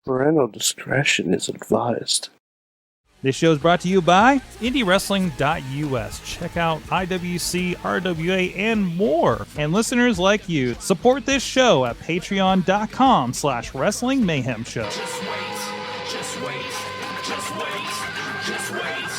Parental discretion is advised. This show is brought to you by IndieWrestling.us. Check out IWC, RWA, and more. And listeners like you, support this show at Patreon.com/Wrestling Mayhem Show. Just wait, just wait, just wait, just wait, just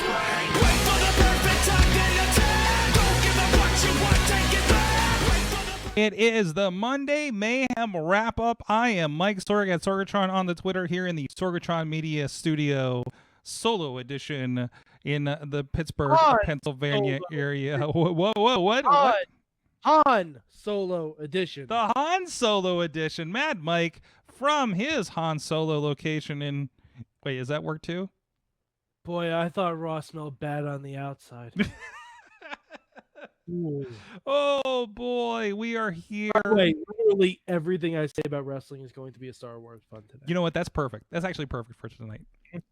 wait. Wait for the perfect time, then attack. Don't give up what you want, take it back. Wait for the It is the Monday Mayhem wrap-up. I am Mike Sorg at Sorgatron on the Twitter here in the Sorgatron Media Studio solo edition in the Pittsburgh, Pennsylvania area. What? Han Solo edition. The Han Solo edition. Mad Mike from his Han Solo location in... Wait, is that work too? Boy, I thought Raw smelled bad on the outside. Ooh. Oh boy, we are here. Wait, literally everything I say about wrestling is going to be a Star Wars fun today. You know what? That's perfect. That's actually perfect for tonight.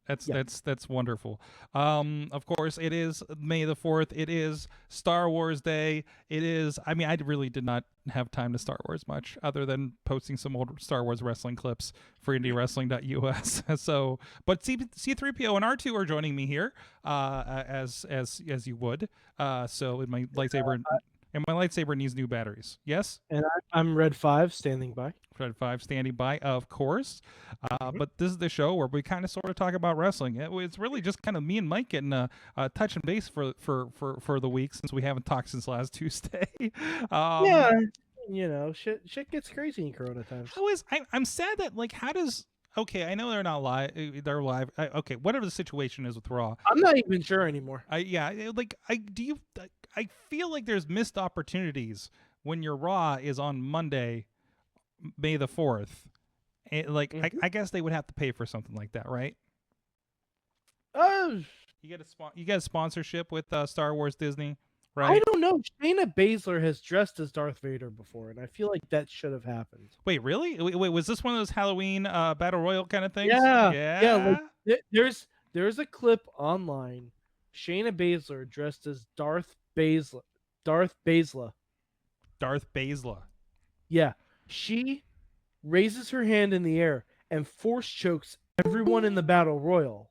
That's wonderful. Of course, it is May the 4th. It is Star Wars Day. It is. I mean, I really did not have time to Star Wars much, other than posting some old Star Wars wrestling clips for IndieWrestling.us. So, but C3PO and R2 are joining me here, as you would. So, in my lightsaber. And my lightsaber needs new batteries. Yes? And I'm Red 5 standing by. Red 5 standing by, of course. But this is the show where we kind of sort of talk about wrestling. It's really just kind of me and Mike getting a touch and base for the week, since we haven't talked since last Tuesday. Yeah, you know, shit gets crazy in Corona times. I'm sad that, like, how does... Okay, I know they're not live. They're live. Okay, whatever the situation is with Raw. I'm not even sure anymore. I feel like there's missed opportunities when your Raw is on Monday, May the 4th. I guess they would have to pay for something like that, right? You get a sponsorship with Star Wars Disney, right? I don't know. Shayna Baszler has dressed as Darth Vader before, and I feel like that should have happened. Wait, really? Wait, was this one of those Halloween Battle Royal kind of things? Yeah. Like, there's a clip online. Shayna Baszler dressed as Darth Baszler. Yeah. She raises her hand in the air and force chokes everyone in the Battle Royal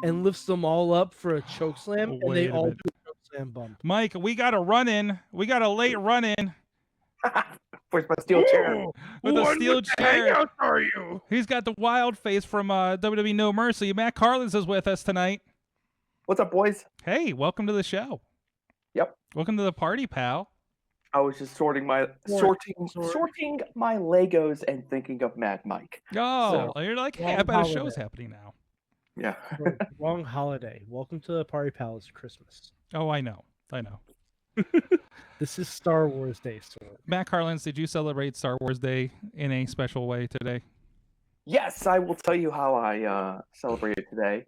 and lifts them all up for a choke slam, and they all do a choke slam bump. Mike, we got a run-in. We got a late run-in. Where's my steel chair? With a steel chair. How are you? He's got the wild face from WWE No Mercy. Matt Carlins is with us tonight. What's up, boys? Hey, welcome to the show. Yep. Welcome to the party, pal. I was just sorting my Legos and thinking of Mad Mike. Oh, you're like, hey, I bet a show is happening now. Yeah. Wrong holiday. Welcome to the Party Palace Christmas. Oh, I know. This is Star Wars Day, Sorg. Matt Carlins, did you celebrate Star Wars Day in a special way today? Yes, I will tell you how I celebrated today.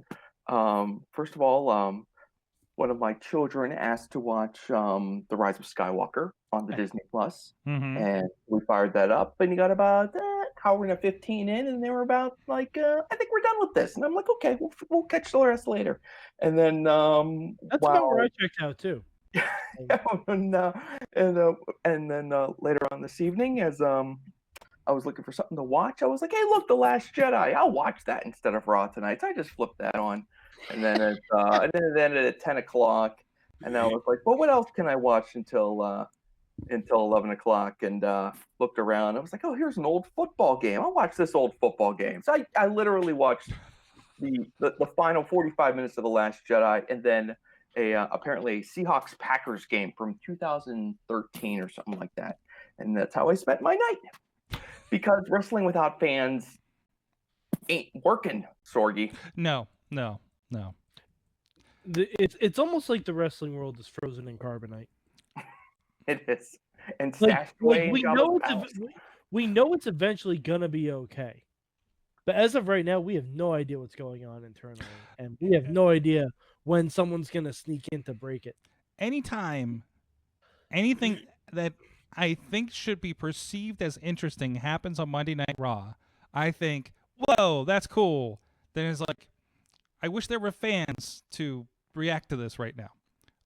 First of all, one of my children asked to watch The Rise of Skywalker on the Disney Plus, and we fired that up, and you got about hour and 15 in, and they were about like, I think we're done with this, and I'm like, okay, we'll catch the rest later, and then that's about where I checked out too. and then later on this evening, as I was looking for something to watch, I was like, hey, look, The Last Jedi. I'll watch that instead of Raw tonight. So I just flipped that on. And then it ended at 10 o'clock. And I was like, well, what else can I watch until 11 o'clock? And looked around. I was like, oh, here's an old football game. I'll watch this old football game. So I literally watched the final 45 minutes of The Last Jedi, and then apparently a Seahawks-Packers game from 2013 or something like that. And that's how I spent my night. Because wrestling without fans ain't working, Sorgy. No. It's almost like the wrestling world is frozen in carbonite. It is. And stashed away. We know it's eventually gonna be okay. But as of right now, we have no idea what's going on internally. And we have no idea when someone's gonna sneak in to break it. Anytime anything that I think should be perceived as interesting happens on Monday Night Raw, I think, whoa, that's cool. Then it's like, I wish there were fans to react to this right now.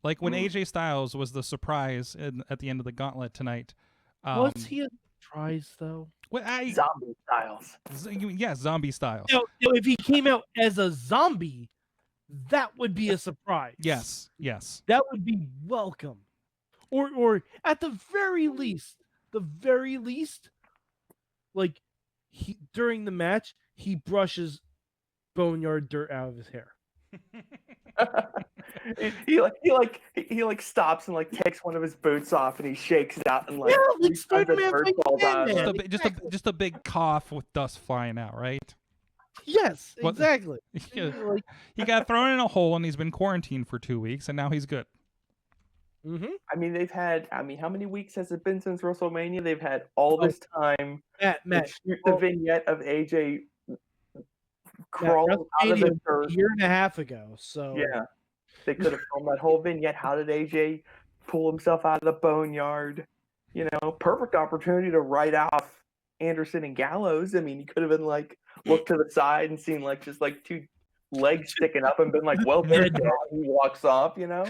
Like when AJ Styles was the surprise at the end of the gauntlet tonight. Was he a surprise, though? Well, Zombie Styles. Yeah, zombie style. Now, if he came out as a zombie, that would be a surprise. Yes. That would be welcome. Or at the very least, like during the match, he brushes boneyard dirt out of his hair. he stops and like takes one of his boots off and he shakes it out and like, like he finds a Spider-Man dirt fighting balls out of Batman. it. Just a big cough with dust flying out, right? Yes, What- exactly. Yeah. Like, He got thrown in a hole and he's been quarantined for 2 weeks and now he's good. I mean, how many weeks has it been since WrestleMania? They've had all this time Matt, to shoot the vignette of AJ crawling out of WrestleMania the dirt. a year and a half ago. So Yeah, they could have filmed that whole vignette. How did AJ pull himself out of the boneyard? You know, perfect opportunity to write off Anderson and Gallows. I mean, he could have been like, looked to the side and seen like just like two legs sticking up and been like, well, there he walks off, you know?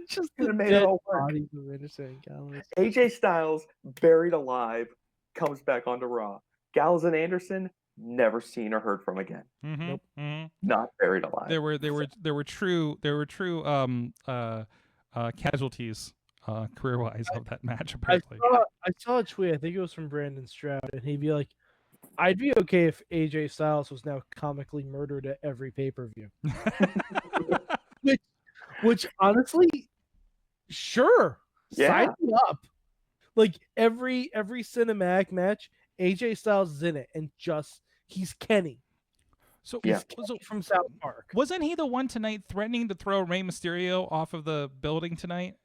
just Could the have made it dead all work. bodies of Anderson and Gallows. AJ Styles, buried alive, comes back onto Raw. Gallows and Anderson, never seen or heard from again. Nope. Not buried alive. There were true casualties career wise of that match apparently. I saw a tweet. I think it was from Brandon Stroud, and he'd be like, "I'd be okay if AJ Styles was now comically murdered at every pay-per-view." Which honestly, sure, Yeah. sign me up. Like every cinematic match, AJ Styles is in it, and he's Kenny. So, Yeah. so From South Park. wasn't he the one tonight threatening to throw Rey Mysterio off of the building tonight?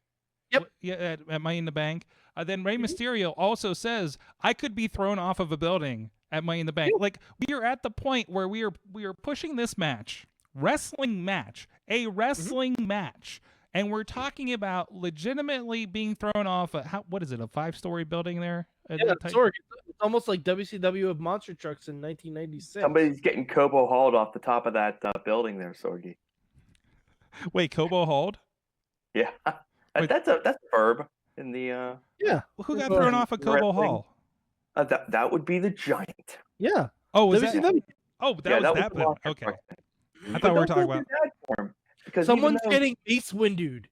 Yep. Yeah, at Money in the Bank. Then Rey Mysterio also says, "I could be thrown off of a building at Money in the Bank." Like we are at the point where we are pushing this match, a wrestling match, and we're talking about legitimately being thrown off what is it, a 5-story building there? Yeah, Sorg, it's almost like WCW of monster trucks in 1996. Somebody's getting Kobo hauled off the top of that building there, Sorgi. Wait, Kobo Hold? Yeah, Wait. that's a verb in the. Yeah. Who got Well, thrown off of Kobo wrestling. Hall? That would be the Giant. Yeah. Oh, was that? WCW. Oh, that was that. the Then. monster Okay, truck thing. I But thought we were don't talking feel about. too bad for him, because Someone's even though- getting Ace Windude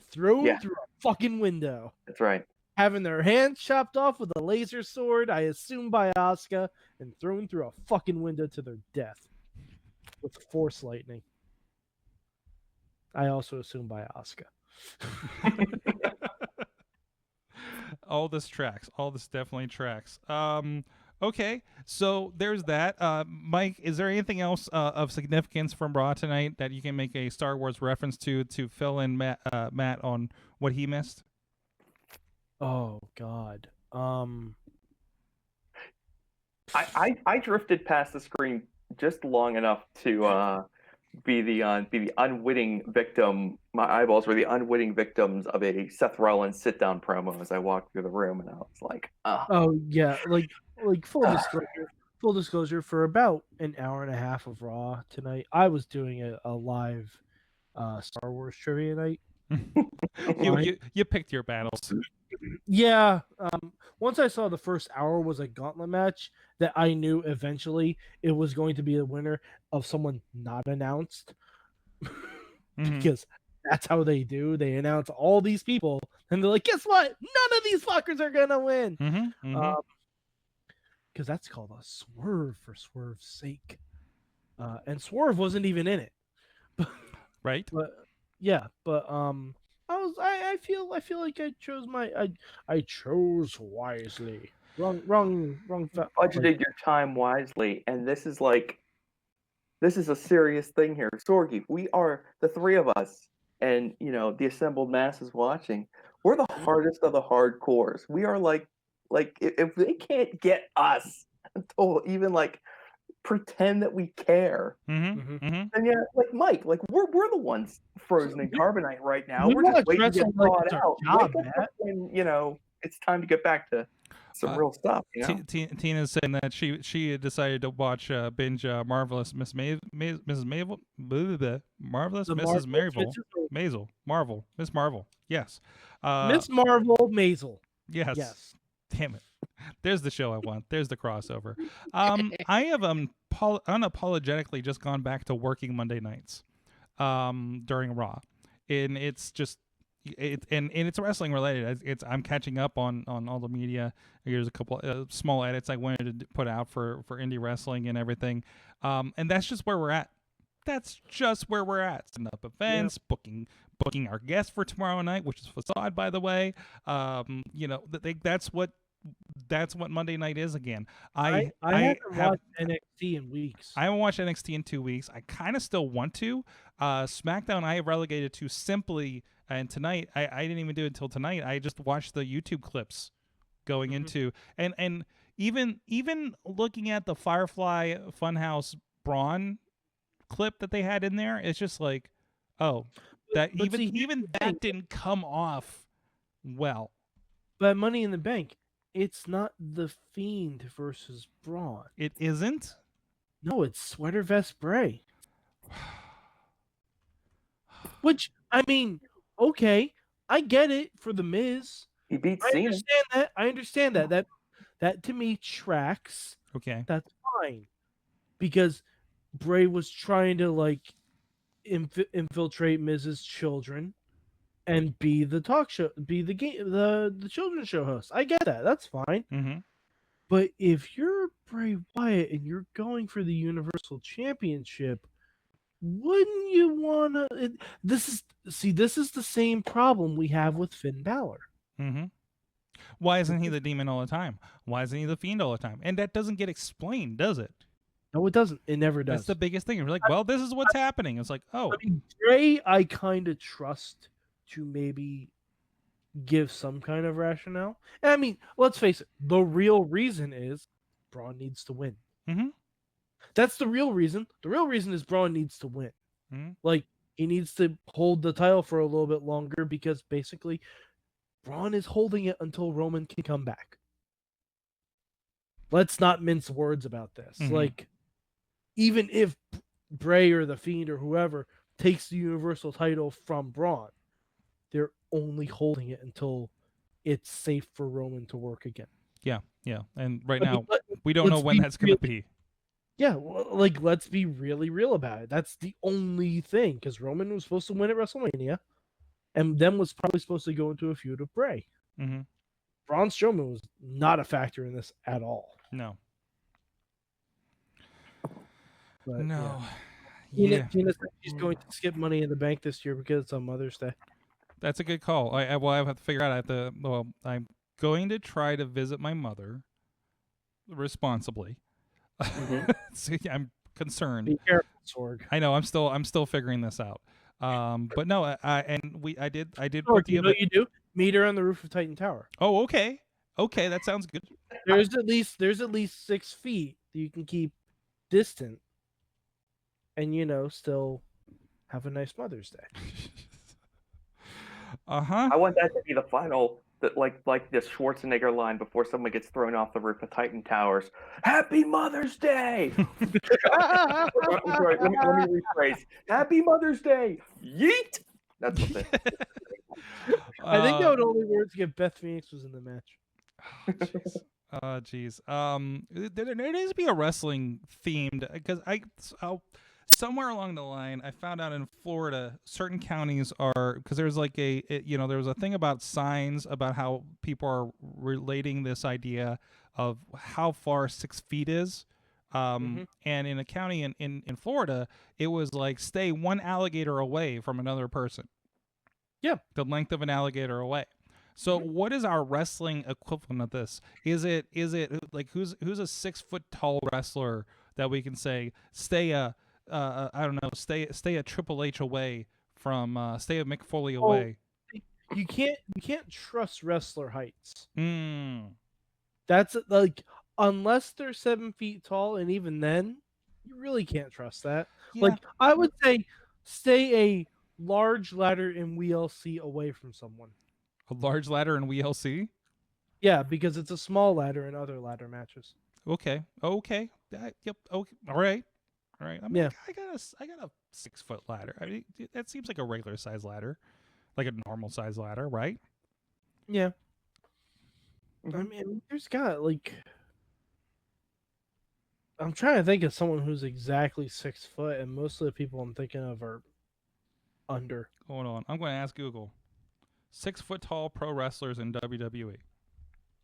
thrown Yeah. through a fucking window. That's right. Having their hands chopped off with a laser sword, I assume by Asuka, and thrown through a fucking window to their death with force lightning. I also assume by Asuka. All this tracks. All this definitely tracks. Okay, so there's that. Mike, is there anything else of significance from Raw tonight that you can make a Star Wars reference to fill in Matt on what he missed? Oh God. I drifted past the screen just long enough to be the unwitting victim. My eyeballs were the unwitting victims of a Seth Rollins sit-down promo as I walked through the room, and I was like, Oh yeah, like full disclosure. For about an hour and a half of Raw tonight, I was doing a live Star Wars trivia night. You picked your battles. Yeah. Once I saw the first hour was a gauntlet match, that I knew eventually it was going to be the winner of someone not announced. Mhm. Because that's how they do. They announce all these people, and they're like, "Guess what? None of these fuckers are gonna win." Because that's called a swerve for swerve's sake. And Swerve wasn't even in it. Right. But yeah, but I feel like I chose wisely. Wrong. budgeted your time wisely, and this is a serious thing here. Sorgi, we are the three of us, and the assembled masses watching. We're the hardest of the hardcores. We are like if they can't get us to even like pretend that we care, Mm-hmm. Mm-hmm. and yeah, like Mike, like we're the ones frozen in carbonite right now. We We're just watch waiting to get wrestling like thawed it's our out. job, Wake up Matt. when it's time to get back to some real stuff. Tina's saying that she had decided to watch binge Marvelous Miss Mrs. Maisel, Marvelous The Mrs. Marvelous Maisel, Miss Marvel. Yes. Miss Marvel Maisel. Yes. Yes. Damn it. There's the show I want. There's the crossover. I have unapologetically just gone back to working Monday nights during Raw, and it's just and it's wrestling related. I'm catching up on all the media. Here's a couple small edits I wanted to put out for indie wrestling and everything, and that's just where we're at. That's just where we're at. Setting up events, booking our guests for tomorrow night, which is Facade, by the way. That's what Monday night is again. I haven't watched NXT in weeks. I haven't watched NXT in 2 weeks. I kind of still want to. SmackDown I have relegated to simply, and tonight I didn't even do it until tonight. I just watched the YouTube clips going into and even looking at the Firefly Funhouse Braun clip that they had in there, it's just like, oh, that that didn't come off well. But Money in the Bank, it's not the Fiend versus Braun. It isn't? No, it's Sweater Vest Bray. Which, I mean, okay, I get it for The Miz. He beat I Cena. understand that. That to me tracks. Okay. That's fine. Because Bray was trying to like infiltrate Miz's children and be the talk show, be the game, the children's show host. I get that. That's fine. Mm-hmm. But if you're Bray Wyatt and you're going for the Universal Championship, wouldn't you want to? This is the same problem we have with Finn Balor. Mm-hmm. Why isn't he the Demon all the time? Why isn't he the Fiend all the time? And that doesn't get explained, does it? No, it doesn't. It never does. That's the biggest thing. You're like, well, this is what's happening. It's like, oh. I mean, Bray, I kind of trust to maybe give some kind of rationale. And I mean, let's face it. The real reason is Braun needs to win. Mm-hmm. That's the real reason. The real reason is Braun needs to win. Mm-hmm. Like, he needs to hold the title for a little bit longer because basically Braun is holding it until Roman can come back. Let's not mince words about this. Mm-hmm. Like, even if Bray or the Fiend or whoever takes the Universal title from Braun, they're only holding it until it's safe for Roman to work again. Yeah. And right now, we don't know when that's going to be. Yeah, well, like, let's be really real about it. That's the only thing, because Roman was supposed to win at WrestleMania, and then was probably supposed to go into a feud with Bray. Mm-hmm. Braun Strowman was not a factor in this at all. No. But, No. Yeah. Tina said she's going to skip Money in the Bank this year because it's on Mother's Day. That's a good call. I have to figure out. I'm going to try to visit my mother responsibly. Mm-hmm. See, I'm concerned. Be careful, Sorg. I know. I'm still figuring this out. But no, I did Oh, put the you know what you do? Meet her on the roof of Titan Tower. Oh, okay, that sounds good. There's at least 6 feet that you can keep distant, and still have a nice Mother's Day. Uh-huh. I want that to be the final, like the Schwarzenegger line before someone gets thrown off the roof of Titan Towers. Happy Mother's Day! I'm sorry, let me rephrase. Happy Mother's Day! Yeet! That's what they. I think that would only work if Beth Phoenix was in the match. Oh, jeez. There needs to be a wrestling themed, because somewhere along the line, I found out in Florida, certain counties are, because there's like there was a thing about signs about how people are relating this idea of how far 6 feet is. And in a county in Florida, it was like stay 1 alligator away from another person. Yeah. The length of an alligator away. So what is our wrestling equivalent of this? Is it like who's a 6 foot tall wrestler that we can say stay a Triple H away from stay a Mick Foley away? You can't trust wrestler heights. Mm. That's like, unless they're 7 feet tall, and even then, you really can't trust that. Yeah. Like, I would say stay a large ladder in WLC away from someone. A large ladder in WLC? Yeah, because it's a small ladder in other ladder matches. Okay. Yep. Okay. All right. I mean, Yeah. I got a 6 foot ladder. I mean, that seems like a regular size ladder, like a normal size ladder, right? Yeah. I mean, there's got like. I'm trying to think of someone who's exactly 6 foot, and most of the people I'm thinking of are under. Hold on. I'm going to ask Google. 6 foot tall pro wrestlers in WWE.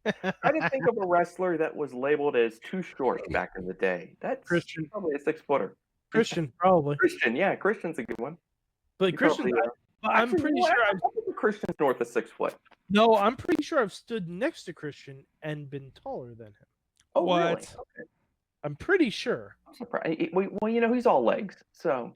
I didn't think of a wrestler that was labeled as too short back in the day. That's Christian. probably a 6-footer. Christian, probably. Christian, yeah, Christian's a good one. But He Christian, probably, I'm actually, pretty you know sure what? I I've don't think Christian's north of 6 foot. no, I'm pretty sure I've stood next to Christian and been taller than him. Oh, What? really? Okay. I'm pretty sure. I'm surprised. Well, you know, he's all legs, so.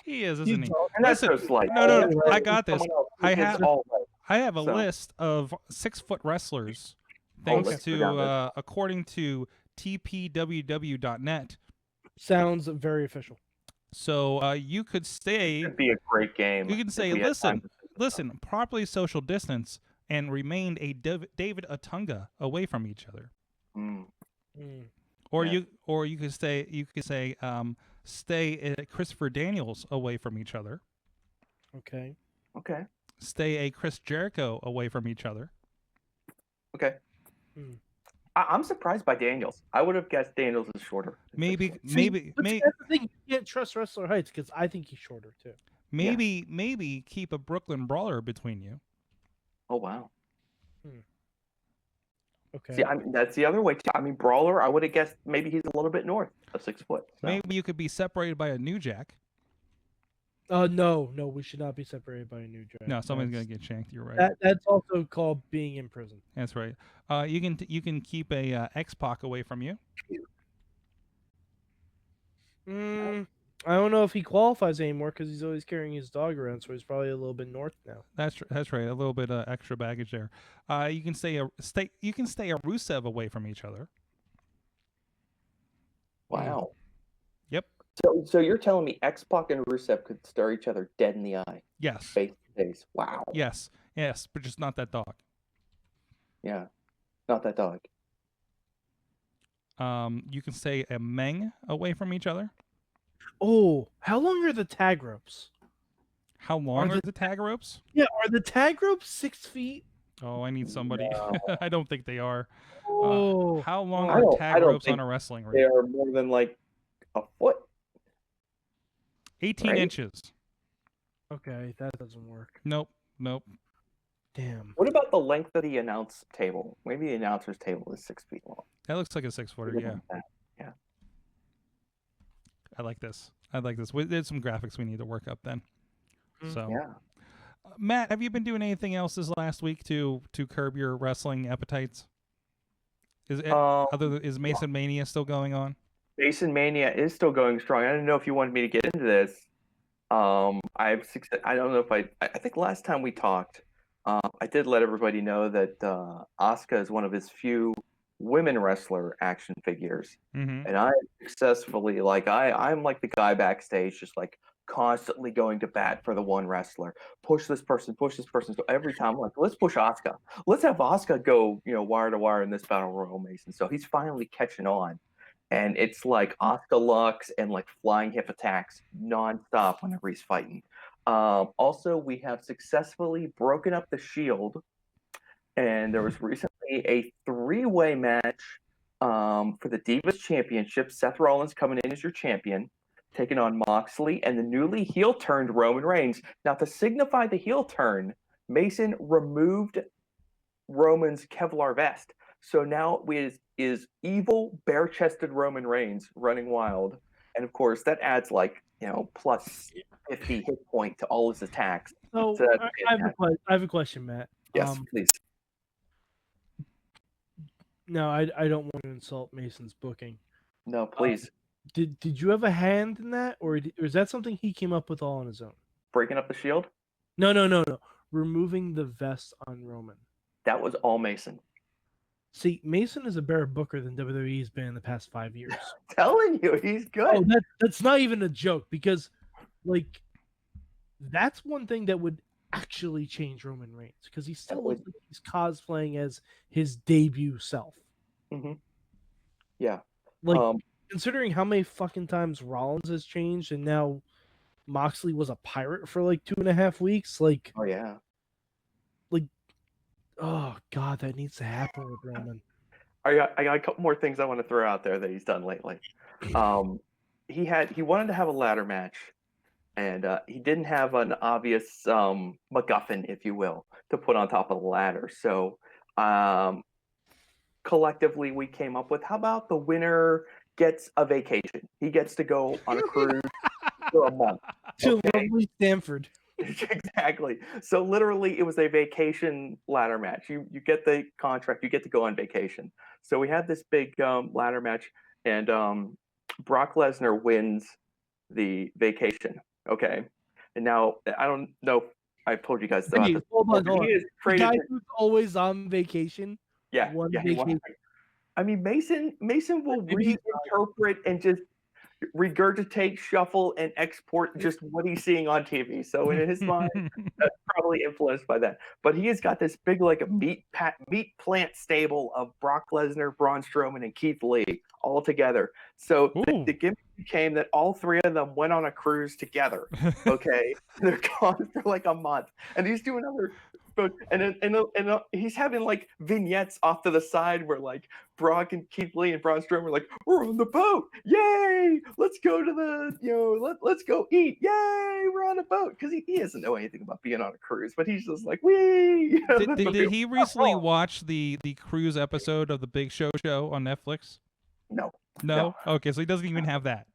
He is, isn't he? And that's Listen, so slight. no, That's I like got this. someone else who I is have- all legs. I have a So- list of 6 foot wrestlers, Oh, thanks let's go down to according to tpww.net. Sounds very official. So you could stay. It'd be a great game. You can if say, we had time to sit down. listen, properly social distance, and remained a David Otunga away from each other. Mm. Or Yeah. you could say stay Christopher Daniels away from each other. Okay. Okay. Stay a Chris Jericho away from each other. Okay. Hmm. I'm surprised by Daniels. I would have guessed Daniels is shorter. than 6 foot. See, that's the thing. You can't trust wrestler heights because I think he's shorter too. maybe keep a Brooklyn Brawler between you. Oh wow. Okay. See, I mean, that's the other way too. I mean, Brawler. I would have guessed maybe he's a little bit north of 6 foot. So. Maybe you could be separated by a New Jack. No, we should not be separated by a new draft. No, somebody's gonna get shanked. You're right. That's also called being in prison. That's right. You can keep a X-Pac away from you. I don't know if he qualifies anymore because he's always carrying his dog around, so he's probably a little bit north now. That's right. A little bit extra baggage there. You can stay a Rusev away from each other. Wow. Yep. So you're telling me X-Pac and Rusev could stare each other dead in the eye, Yes. face to face? Wow. Yes, but just not that dog. Yeah. Not that dog. You can stay a Meng away from each other. Oh, how long are the tag ropes? How long Are are the tag ropes? Yeah, are the tag ropes 6 feet? Oh, I need somebody. No. I don't think they are. Oh, How long I are don't- tag I don't ropes on think a wrestling They ring? are more than like a foot. 18 right? inches. okay, that doesn't work. Nope. Damn. What about the length of the announce table? Maybe the announcer's table is 6 feet long. That looks like a 6-footer. Yeah, Yeah. I like this. There's some graphics we need to work up then. So, Yeah. Matt, have you been doing anything else this last week to curb your wrestling appetites? Is Mason Mania still going on? Mason Mania is still going strong. I didn't know if you wanted me to get into this. I don't know if I think last time we talked, I did let everybody know that Asuka is one of his few women wrestler action figures. Mm-hmm. And I successfully, I'm like the guy backstage, just like constantly going to bat for the one wrestler. Push this person. So every time I'm like, let's push Asuka. Let's have Asuka go, wire to wire in this battle royal, Mason. So he's finally catching on. And it's like Asuka Lux and like flying hip attacks nonstop whenever he's fighting. Also, we have successfully broken up the Shield. And there was recently a 3-way match for the Divas Championship. Seth Rollins coming in as your champion, taking on Moxley and the newly heel-turned Roman Reigns. Now, to signify the heel turn, Mason removed Roman's Kevlar vest. So now is evil, bare-chested Roman Reigns running wild. And, of course, that adds, plus 50 hit point to all his attacks. So So that's I have a question, Matt. Yes, please. No, I don't want to insult Mason's booking. No, please. Did you have a hand in that, or is that something he came up with all on his own? Breaking up the Shield? No. Removing the vest on Roman. That was all Mason. See, Mason is a better booker than WWE's been in the past 5 years. Telling you, he's good. Oh, that's not even a joke because, that's one thing that would actually change Roman Reigns because he still looks like he's cosplaying as his debut self. Mm-hmm. Yeah. Considering how many fucking times Rollins has changed and now Moxley was a pirate for 2.5 weeks, Oh yeah. Oh God, that needs to happen with Roman. I got a couple more things I want to throw out there that he's done lately. He wanted to have a ladder match, and he didn't have an obvious MacGuffin, if you will, to put on top of the ladder. So collectively, we came up with, how about the winner gets a vacation? He gets to go on a cruise for a month. To Okay? lovely Stanford. Exactly. So literally, it was a vacation ladder match. You get the contract, you get to go on vacation. So we had this big ladder match, and Brock Lesnar wins the vacation. Okay, and now I don't know if I've told you guys about Hey, this. hold on, before, hold but he on. is The traded guy to- who's always on vacation. yeah, One yeah, he won. vacation. I mean, Mason will Maybe he's reinterpret and just regurgitate, shuffle, and export just what he's seeing on TV. So in his mind, that's probably influenced by that. But he has got this big, like a meat plant stable of Brock Lesnar, Braun Strowman, and Keith Lee all together. So the gimmick became that all three of them went on a cruise together. Okay, they're gone for like a month, and he's doing other. And he's having like vignettes off to the side where like Brock and Keith Lee and Braun Strowman are like, we're on the boat, yay! Let's go to the let's go eat, yay! We're on a boat, because he doesn't know anything about being on a cruise, but he's just like, wee. Did he recently watch the cruise episode of the Big Show on Netflix? No. Okay, so he doesn't even have that.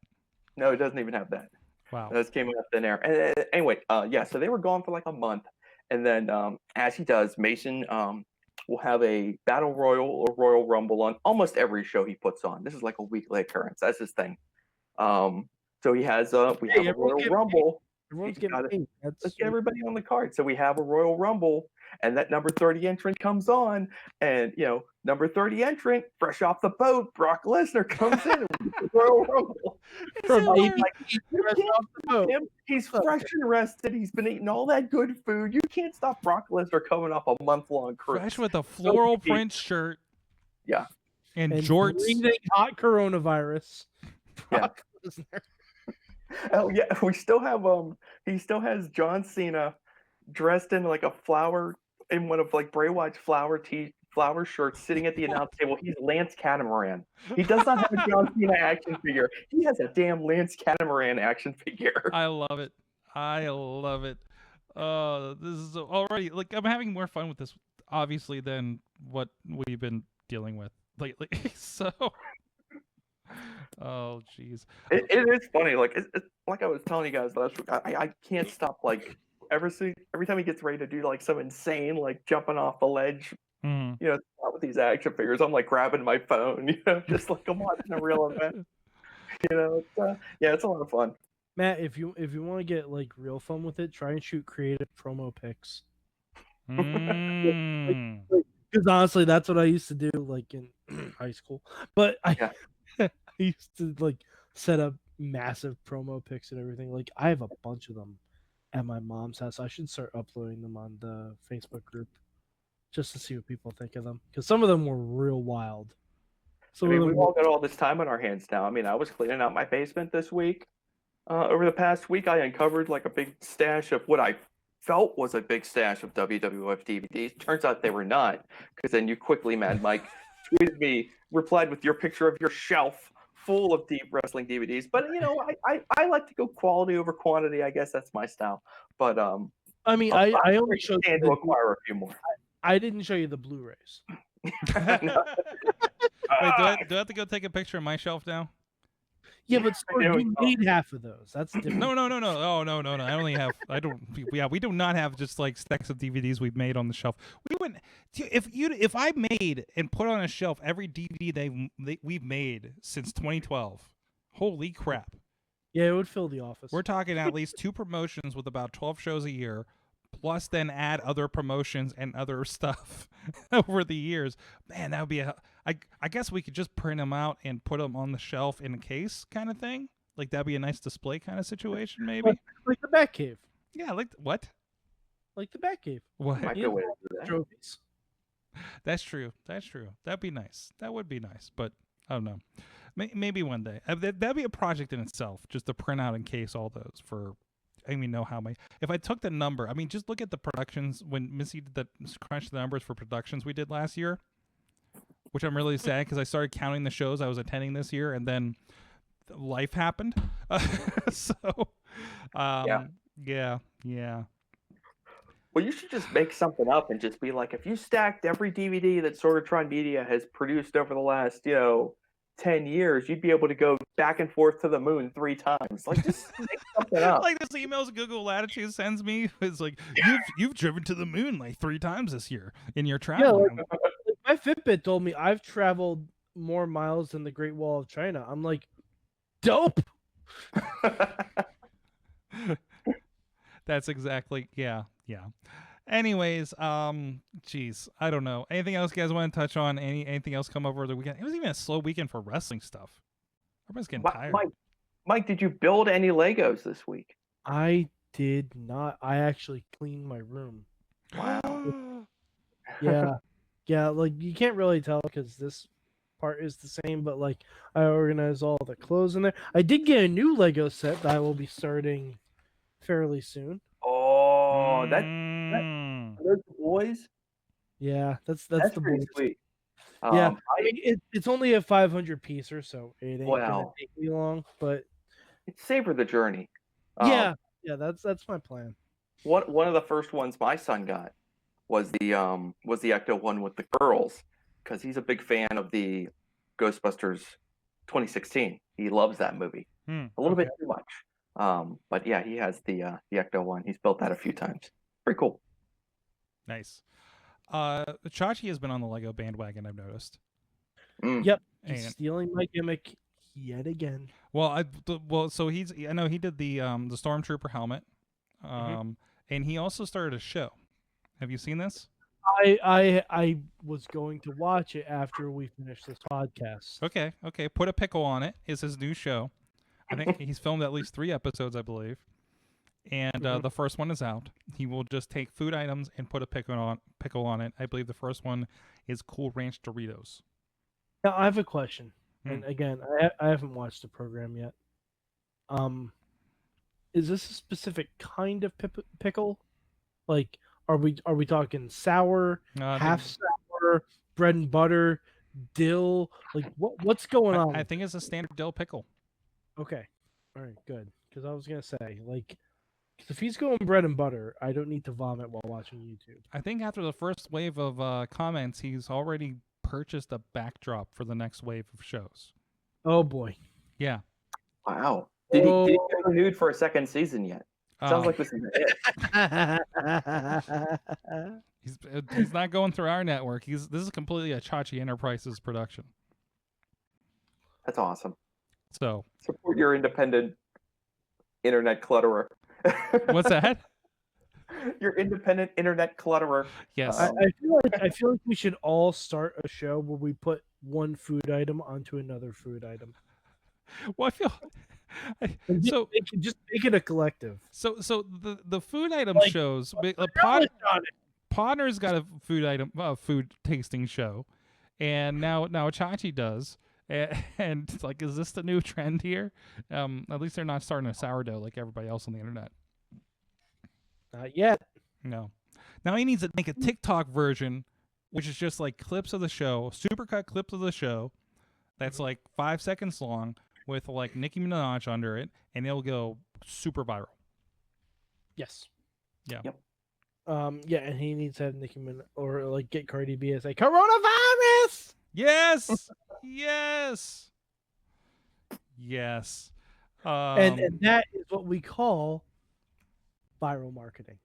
No, it doesn't even have that. Wow. That came out of thin air. And, anyway, yeah, so they were gone for like a month. And then, as he does, Mason will have a Battle Royal or Royal Rumble on almost every show he puts on. This is like a weekly occurrence. That's his thing. So he has we have a Royal Rumble. Everyone's getting paid. Let's get everybody on the card. So we have a Royal Rumble, and that number 30 entrant comes on, and number 30 entrant, fresh off the boat, Brock Lesnar comes in and wins the Royal Rumble. He's fresh and rested. He's been eating all that good food. You can't stop Brock Lesnar coming off a month-long cruise. Fresh with a floral print shirt. Yeah. And jorts. Breathing hot coronavirus. Brock Lesnar. Oh yeah, we still have he still has John Cena dressed in like a flower, in one of like Bray Wyatt's flower shirts, sitting at the announce table. He's Lance Catamaran. He does not have a John Cena action figure. He has a damn Lance Catamaran action figure. I love it. This is already, like, I'm having more fun with this, obviously, than what we've been dealing with lately. So. Oh, jeez. It is funny. Like like I was telling you guys last week, I can't stop like every time he gets ready to do like some insane like jumping off the ledge, with these action figures, I'm like grabbing my phone, just like I'm watching a real event. It's a lot of fun. Matt, if you want to get like real fun with it, try and shoot creative promo pics. Because honestly, that's what I used to do like in high school. But I used to like set up massive promo pics and everything. Like I have a bunch of them at my mom's house. I should start uploading them on the Facebook group just to see what people think of them. Because some of them were real wild. So we've all got all this time on our hands now. I mean, I was cleaning out my basement this week. Over the past week, I uncovered like a big stash of what I felt was a big stash of WWF DVDs. Turns out they were not, because then you quickly, Mad Mike, tweeted me, replied with your picture of your shelf full of deep wrestling DVDs. But I like to go quality over quantity. I guess that's my style. But I mean, I only showed you to acquire a few more. I didn't show you the Blu-rays. Wait, do I have to go take a picture of my shelf now? Yeah, but you need half of those. That's different. No. Oh, no. We do not have just like stacks of DVDs we've made on the shelf. We wouldn't. If I made and put on a shelf every DVD we've made since 2012, holy crap! Yeah, it would fill the office. We're talking at least 2 promotions with about 12 shows a year, plus then add other promotions and other stuff over the years. Man, that would be I guess we could just print them out and put them on the shelf in a case kind of thing. Like that'd be a nice display kind of situation, maybe. Like the Batcave. Yeah, like what? Like the Batcave. What? Trophies. That's true. That'd be nice. That would be nice, but I don't know. Maybe one day. That'd be a project in itself, just to print out and case all those for know how many. If I took the number, I mean, just look at the productions when Missy did the crunch the numbers for productions we did last year, which I'm really sad because I started counting the shows I was attending this year, and then life happened. So, yeah. Well, you should just make something up and just be like, if you stacked every DVD that Sorgatron Media has produced over the last, 10 years, you'd be able to go back and forth to the moon 3 times. Like, just make something up. Like this emails Google Latitude sends me, it's like, you've driven to the moon like 3 times this year in your travel. Yeah, like, my Fitbit told me I've traveled more miles than the Great Wall of China. I'm like, dope. That's exactly, yeah. Anyways, geez, I don't know. Anything else you guys want to touch on? Anything else come over the weekend? It was even a slow weekend for wrestling stuff. Everybody's getting tired. Mike, did you build any Legos this week? I did not. I actually cleaned my room. Wow. Yeah. Like you can't really tell because this part is the same, but like I organized all the clothes in there. I did get a new Lego set that I will be starting fairly soon. Oh, those boys. Yeah, that's That's the pretty boys. sweet. Yeah, I mean, it's only a 500 piecer, so it ain't gonna Wow. take me long. But Savor the journey. yeah, that's my plan. One of the first ones my son got was the Ecto one with the girls, because he's a big fan of the Ghostbusters 2016. He loves that movie. A little bit too much. But yeah, he has the Ecto one. He's built that a few times. Pretty cool. Nice. Chachi has been on the Lego bandwagon, I've noticed. Yep, he's And- stealing my gimmick yet again. Well, so I know he did the Stormtrooper helmet, and he also started a show. Have you seen this? I was going to watch it after we finish this podcast. Okay. Put a Pickle on It is his new show. I think he's filmed at least 3 episodes, I believe. And the first one is out. He will just take food items and put a pickle on it. I believe the first one is Cool Ranch Doritos. Now I have a question, and again, I haven't watched the program yet. Is this a specific kind of pickle? Like, are we talking sour, half sour, bread and butter, dill? Like, what's going on? I think it's a standard dill pickle. Okay, all right, good. Because I was gonna say, like, 'cause if he's going bread and butter, I don't need to vomit while watching YouTube. I think after the first wave of comments, he's already purchased a backdrop for the next wave of shows. Oh boy. Yeah. Wow. Did he get renewed for a second season yet? Sounds like this is it. He's not going through our network. This is completely a Chachi Enterprises production. That's awesome. So support your independent internet clutterer. What's that? Your independent internet clutterer. Yes. I feel like we should all start a show where we put one food item onto another food item. Well, So just make it a collective. So the food item shows. Podner's got a food tasting show, and now Chachi does. And it's like, is this the new trend here? At least they're not starting a sourdough like everybody else on the internet. Not yet. No. Now he needs to make a TikTok version, which is just like clips of the show, supercut clips of the show, that's like 5 seconds long with like Nicki Minaj under it, and it'll go super viral. Yes. Yeah. Yep. Yeah, and he needs to have Nicki Minaj or like get Cardi B as a coronavirus. Yes. Yes. Yes. And that is what we call viral marketing.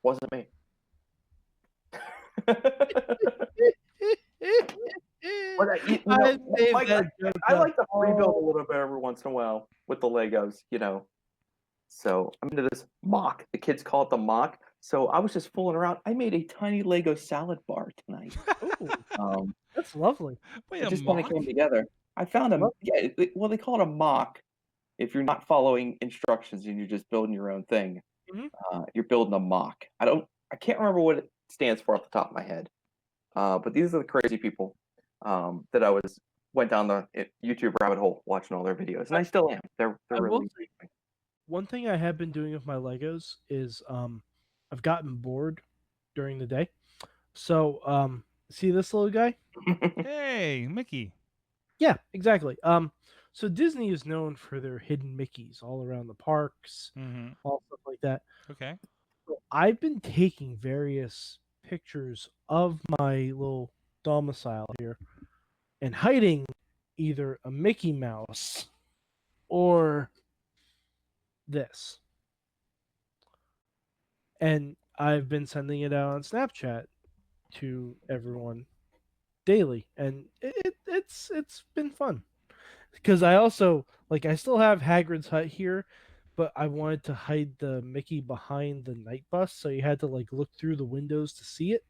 Wasn't me. Mike, I like to rebuild a little bit every once in a while with the Legos, So I'm into this mock. The kids call it the mock. So I was just fooling around. I made a tiny Lego salad bar tonight. That's lovely. Wait, It a just kind of mock? came together. I found them. Yeah, well, they call it a mock. If you're not following instructions and you're just building your own thing, you're building a mock. I can't remember what it stands for off the top of my head. But these are the crazy people that I was went down the YouTube rabbit hole watching all their videos, and I still am. They're I will really say, one thing I have been doing with my Legos is I've gotten bored during the day. So see this little guy? Hey, Mickey. Yeah, exactly. So Disney is known for their hidden Mickeys all around the parks, Mm-hmm. all stuff like that. Okay. So I've been taking various pictures of my little domicile here and hiding either a Mickey Mouse or this. And I've been sending it out on Snapchat to everyone daily, and it's been fun because I also I still have Hagrid's hut here, but I wanted to hide the Mickey behind the night bus, so you had to look through the windows to see it.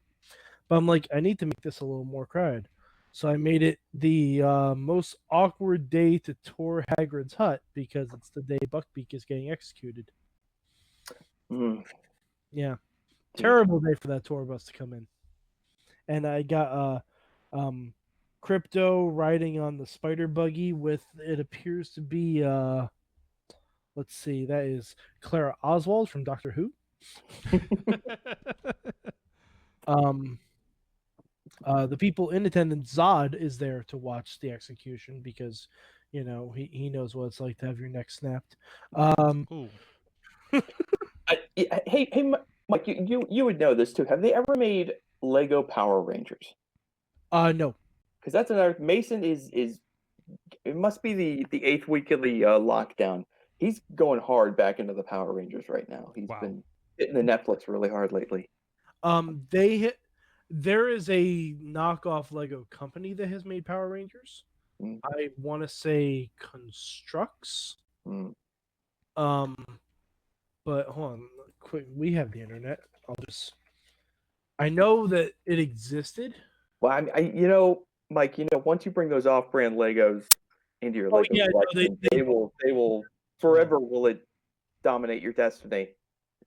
But I'm like, I need to make this a little more crowded, so I made it the most awkward day to tour Hagrid's hut because it's the day Buckbeak is getting executed. Mm. Yeah, terrible day for that tour bus to come in. And I got Crypto riding on the spider buggy with, it appears to be let's see, that is Clara Oswald from Doctor Who. The people in attendance, Zod is there to watch the execution because he knows what it's like to have your neck snapped. Ooh. Hey, Mike, you would know this too. Have they ever made Lego Power Rangers? No. Because that's another. Mason is it must be the 8th week of the lockdown. He's going hard back into the Power Rangers right now. He's been hitting the Netflix really hard lately. There is a knockoff Lego company that has made Power Rangers. I want to say Constructs. But hold on, quick. We have the internet. I know that it existed. Well, Mike, once you bring those off-brand Legos into your Lego collection, they will forever will it dominate your destiny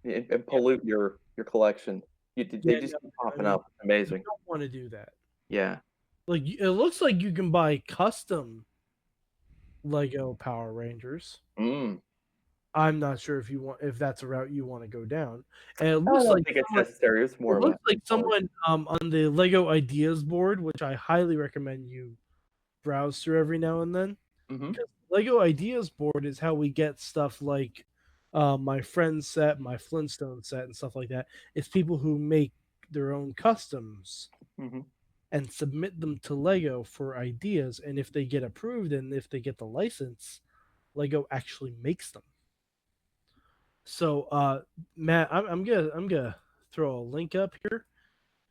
and pollute your collection. They just keep popping up. Amazing. You don't want to do that. Yeah. It looks like you can buy custom Lego Power Rangers. I'm not sure if that's a route you want to go down. And it looks I don't think it's necessary. It's more. It looks like someone on the Lego Ideas board, which I highly recommend you browse through every now and then. Because Lego Ideas board is how we get stuff like my friend's set, my Flintstone set, and stuff like that. It's people who make their own customs and submit them to Lego for ideas. And if they get approved and if they get the license, Lego actually makes them. So, Matt, I'm gonna throw a link up here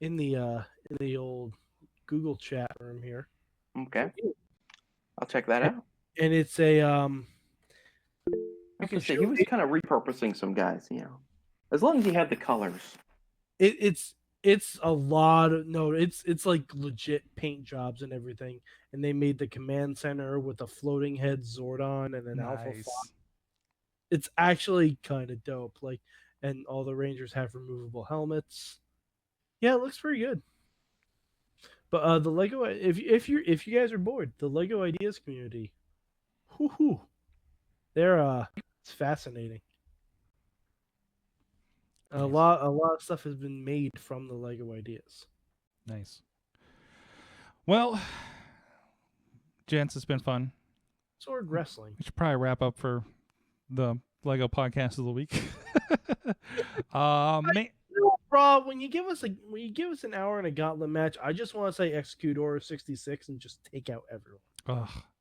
in the old Google chat room here. Okay, I'll check that out. And it's a I can see he was kind of repurposing some guys, as long as he had the colors. It's a lot of it's like legit paint jobs and everything, and they made the command center with a floating head Zordon and an Alpha Fox. It's actually kind of dope. And all the Rangers have removable helmets. Yeah, it looks pretty good. But the Lego, if you guys are bored, the Lego Ideas community, it's fascinating. Nice. A lot of stuff has been made from the Lego Ideas. Nice. Well, gents, it's been fun. Sorg wrestling. We should probably wrap up for the Lego podcast of the week. Rob, when you give us an hour and a gauntlet match, I just want to say execute Order 66 and just take out everyone.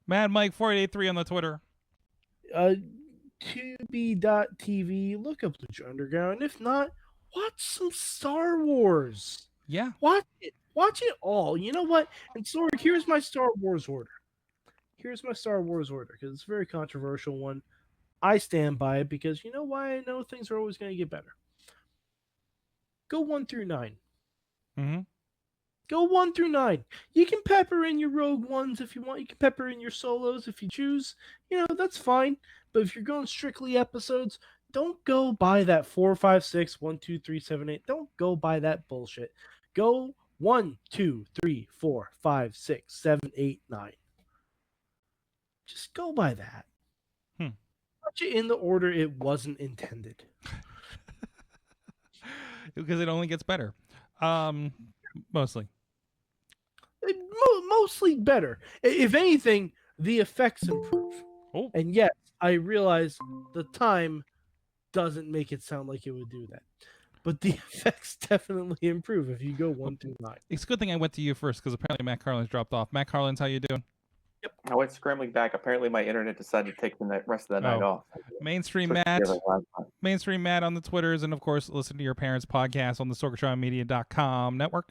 Mad Mike 4883 on the Twitter. Tubi.tv, look up Lucha Underground. If not, watch some Star Wars. Yeah. Watch it all. You know what? And Sorg, here's my Star Wars order. Because it's a very controversial one. I stand by it because you know why? I know things are always going to get better. Go 1 through 9. Go 1 through 9. You can pepper in your Rogue Ones if you want. You can pepper in your Solos if you choose. That's fine. But if you're going strictly episodes, don't go by that 4, 5, 6, 1, 2, 3, 7, 8. Don't go by that bullshit. Go 1, 2, 3, 4, 5, 6, 7, 8, 9. Just go by that. Hmm. Watch it in the order it wasn't intended. Because it only gets better. Mostly. Mostly better. If anything, the effects improve. Oh. And yes, I realize the time doesn't make it sound like it would do that. But the effects definitely improve if you go 1 through 9. It's a good thing I went to you first because apparently Matt Carlin's dropped off. Matt Carlin's, how you doing? Yep. I went scrambling back. Apparently, my internet decided to take the rest of the night off. Mainstream Switched Matt. together last time. Mainstream Matt on the Twitters, and of course, listen to your parents' podcast on the SorgatronMedia.com network.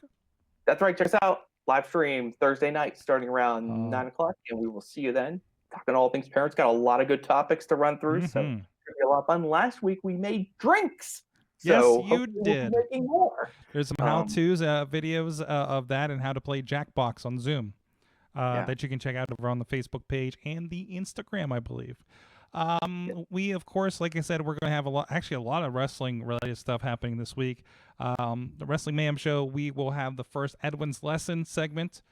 That's right. Check us out. Live stream Thursday night starting around 9 o'clock, and we will see you then. Talking all things parents. Got a lot of good topics to run through, so it's going to be a lot of fun. Last week, we made drinks. Yes, So you did. We'll be making more. There's some how-tos, videos of that and how to play Jackbox on Zoom that you can check out over on the Facebook page and the Instagram, I believe. We, of course, like I said, we're going to have a lot of wrestling-related stuff happening this week. The Wrestling Mayhem Show, we will have the first Edwin's Lesson segment.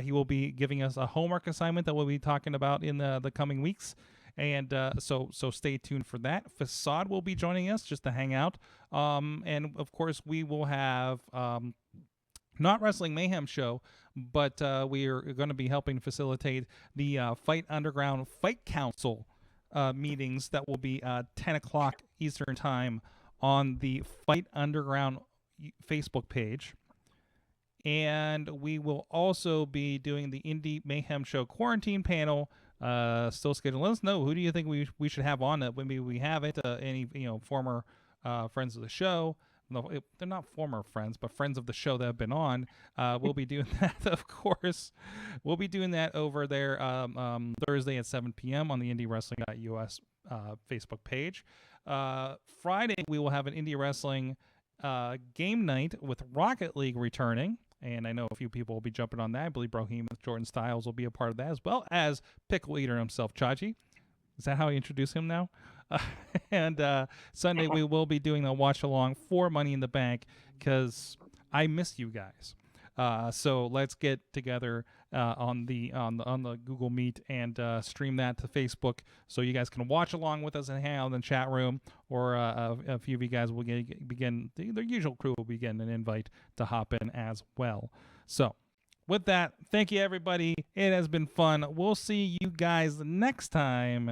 He will be giving us a homework assignment that we'll be talking about in the coming weeks. And so stay tuned for that. Facade will be joining us just to hang out. And, of course, we will have not Wrestling Mayhem Show, but we are going to be helping facilitate the Fight Underground Fight Council meetings that will be 10 o'clock Eastern Time on the Fight Underground Facebook page. And we will also be doing the Indie Mayhem Show quarantine panel. Still scheduled. Let us know, who do you think we should have on it? Maybe we have it. Any former friends of the show. No, they're not former friends, but friends of the show that have been on. We'll be doing that, of course. We'll be doing that over there Thursday at 7 p.m. on the IndieWrestling.us Facebook page. Friday, we will have an Indie Wrestling game night with Rocket League returning. And I know a few people will be jumping on that. I believe Brohim with Jordan Styles will be a part of that, as well as Pickle Eater himself, Chachi. Is that how I introduce him now? And Sunday we will be doing a watch along for Money in the Bank because I miss you guys. So let's get together on the Google Meet and stream that to Facebook so you guys can watch along with us and hang out in the chat room. Or a few of you guys will begin the usual crew will begin an invite to hop in as well. So with that, thank you everybody. It has been fun. We'll see you guys next time.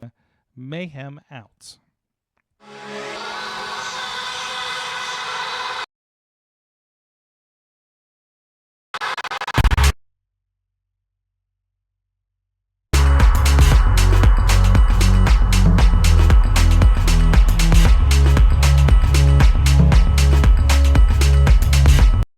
Mayhem out.